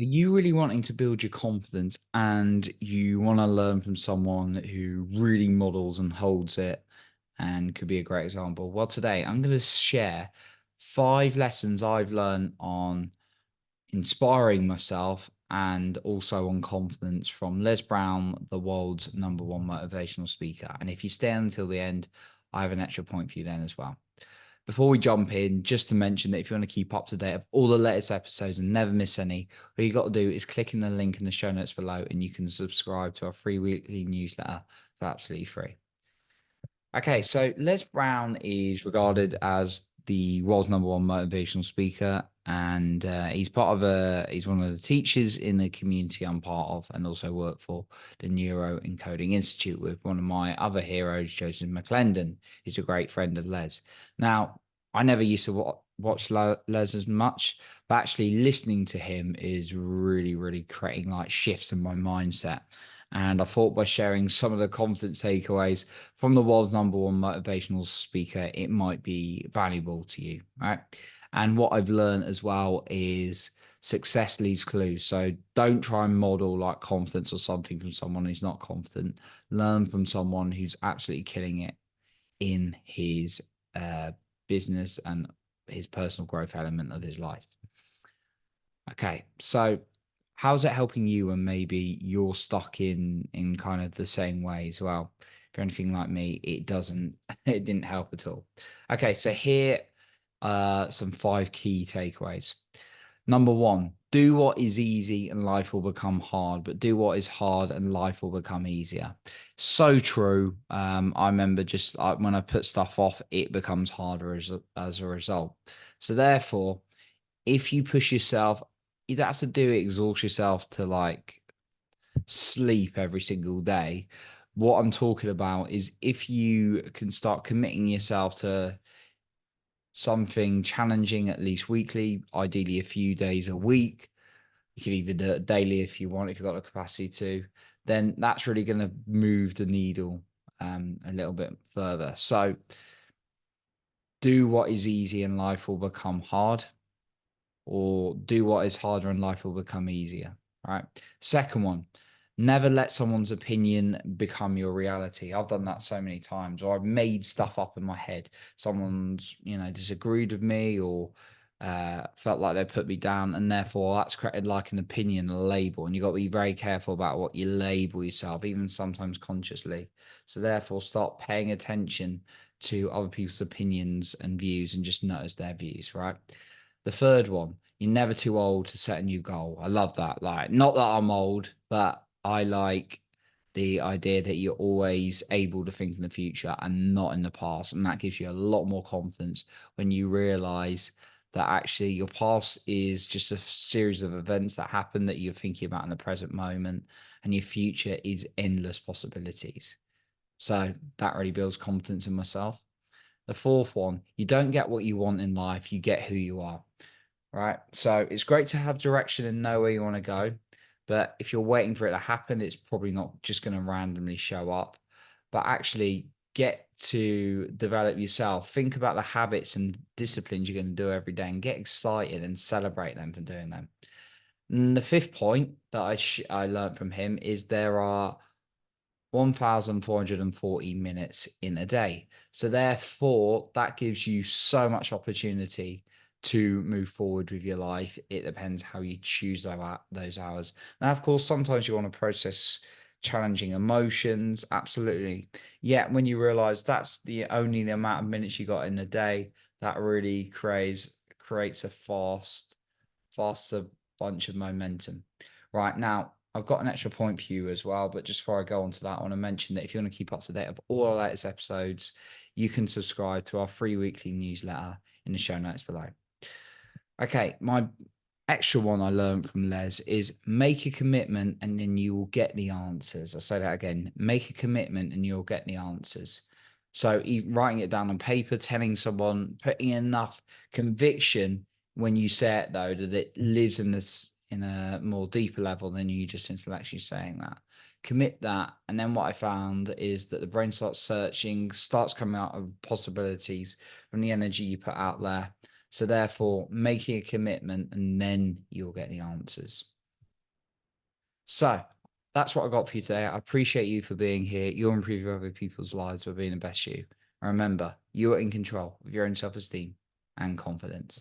Are you really wanting to build your confidence and you want to learn from someone who really models and holds it and could be a great example? Well, today I'm going to share 5 lessons I've learned on inspiring myself and also on confidence from Les Brown, the world's #1 motivational speaker. And if you stay until the end, I have an extra point for you then as well. Before we jump in, just to mention that if you want to keep up to date of all the latest episodes and never miss any, all you got to do is click in the link in the show notes below and you can subscribe to our free weekly newsletter for absolutely free. Okay, so Les Brown is regarded as the world's #1 motivational speaker, and he's one of the teachers in the community I'm part of, and also work for the Neuro Encoding Institute with one of my other heroes, Joseph McClendon, who's a great friend of Les. Now, I never used to watch Les as much, but actually listening to him is really, really creating like shifts in my mindset. And I thought by sharing some of the confidence takeaways from the world's #1 motivational speaker, it might be valuable to you, right? And what I've learned as well is success leaves clues. So don't try and model like confidence or something from someone who's not confident. Learn from someone who's absolutely killing it in his uh, business and his personal growth element of his life. Okay, so how's it helping you when maybe you're stuck in kind of the same way as well? If you're anything like me, it doesn't it didn't help at all. Okay, so here are some 5 key takeaways. Number one, do what is easy and life will become hard, but do what is hard and life will become easier. So true. I remember just when I put stuff off, it becomes harder as a result. So therefore, if you push yourself, you don't have to do it, exhaust yourself to like sleep every single day. What I'm talking about is if you can start committing yourself to something challenging at least weekly, ideally a few days a week. You could even do it daily if you want, if you've got the capacity to, then that's really going to move the needle a little bit further. So do what is easy and life will become hard, or do what is harder and life will become easier. Right. Second one, never let someone's opinion become your reality. I've done that so many times, or I've made stuff up in my head. Someone's, disagreed with me or felt like they put me down, and therefore that's created like an opinion, a label. And you've got to be very careful about what you label yourself, even sometimes consciously. So therefore, start paying attention to other people's opinions and views and just notice their views, right? The third one, you're never too old to set a new goal. I love that. Like, not that I'm old, but I like the idea that you're always able to think in the future and not in the past. And that gives you a lot more confidence when you realize that actually your past is just a series of events that happen that you're thinking about in the present moment, and your future is endless possibilities. So that really builds confidence in myself. The fourth one, you don't get what you want in life, you get who you are. Right. So it's great to have direction and know where you want to go. But if you're waiting for it to happen, it's probably not just going to randomly show up. But actually get to develop yourself. Think about the habits and disciplines you're going to do every day and get excited and celebrate them for doing them. And the fifth point that I learned from him is there are 1,440 minutes in a day. So therefore, that gives you so much opportunity to move forward with your life. It depends how you choose those hours. Now, of course, sometimes you want to process challenging emotions. Absolutely. Yet when you realize that's the only the amount of minutes you got in a day, that really creates a faster bunch of momentum. Right now, I've got an extra point for you as well, but just before I go on to that, I want to mention that if you want to keep up to date of all our latest episodes, you can subscribe to our free weekly newsletter in the show notes below. Okay, my extra one I learned from Les is make a commitment and then you will get the answers. I'll say that again. Make a commitment and you'll get the answers. So writing it down on paper, telling someone, putting enough conviction when you say it though, that it lives in a more deeper level than you just intellectually saying that. Commit that. And then what I found is that the brain starts searching, starts coming out of possibilities from the energy you put out there. So therefore, making a commitment and then you'll get the answers. So that's what I got for you today. I appreciate you for being here. You're improving other people's lives by being the best you. And remember, you are in control of your own self esteem and confidence.